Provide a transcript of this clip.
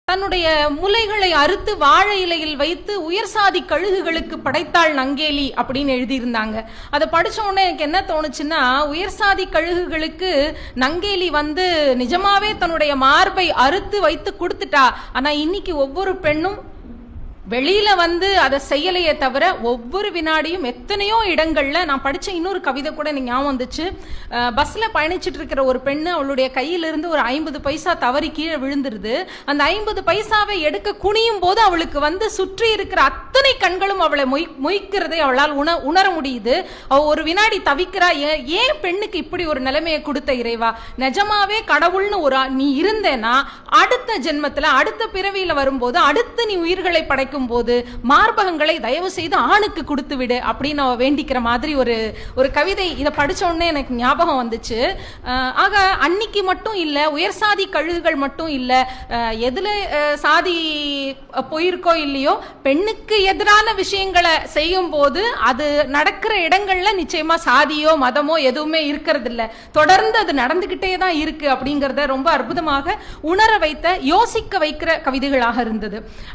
தன்னுடைய முலைகளை அறுத்து வாழை இலையில் வைத்து உயர் சாதி கழுகுகளுக்கு படைத்தாள் நங்கேலி அப்படின்னு எழுதியிருந்தாங்க. அதை படிச்ச உடனே எனக்கு என்ன தோணுச்சுன்னா, உயர் சாதி கழுகுகளுக்கு நங்கேலி நிஜமாவே தன்னுடைய மார்பை அறுத்து வைத்து கொடுத்துட்டா. ஆனா இன்னைக்கு ஒவ்வொரு பெண்ணும் வெளியில அதை செய்யலையே தவிர ஒவ்வொரு வினாடியும் எத்தனையோ இடங்கள்ல நான் படிச்ச இன்னொரு கவிதை கூட எனக்கு ஞாபகம் வந்துச்சு. பஸ்ல பயணிச்சுட்டு இருக்கிற ஒரு பெண்ணு அவளுடைய கையிலிருந்து ஒரு 50 பைசா தவறி கீழே விழுந்துருது. அந்த 50 பைசாவை எடுக்க குனியும் போது அவளுக்கு சுற்றி இருக்கிற அத்தனை கண்களும் அவளை மொய்க்கிறதை அவளால் உணர முடியுது. அவ ஒரு வினாடி தவிக்கிறா. ஏன் பெண்ணுக்கு இப்படி ஒரு நிலைமையை கொடுத்த இறைவா, நிஜமாவே கடவுள்னு நீ இருந்தேன்னா அடுத்த ஜென்மத்துல அடுத்த பிறவியில வரும்போது அடுத்து நீ உயிர்களை படைக்கும் போது மார்பகங்களை தயவு செய்து ஆணுக்கு கொடுத்து விடு அப்படின்னு அவ வேண்டிக்கிற மாதிரி ஒரு கவிதை. இதை படிச்ச உடனே எனக்கு ஞாபகம் வந்துச்சு. ஆக அன்னைக்கு மட்டும் இல்ல, உயர் சாதி கழுகுகள் மட்டும் இல்ல, எதுல சாதி போயிருக்கோ இல்லையோ, பெண்ணுக்கு எதிரான விஷயங்களை செய்யும் போது அது நடக்கிற இடங்கள்ல நிச்சயமா சாதியோ மதமோ எதுவுமே இருக்கிறது இல்ல, தொடர்ந்து அது நடந்துகிட்டே தான் இருக்கு அப்படிங்கறத ரொம்ப அற்புதமாக உணர வைத்த, யோசிக்க வைக்கிற கவிதைகளாக இருந்தது.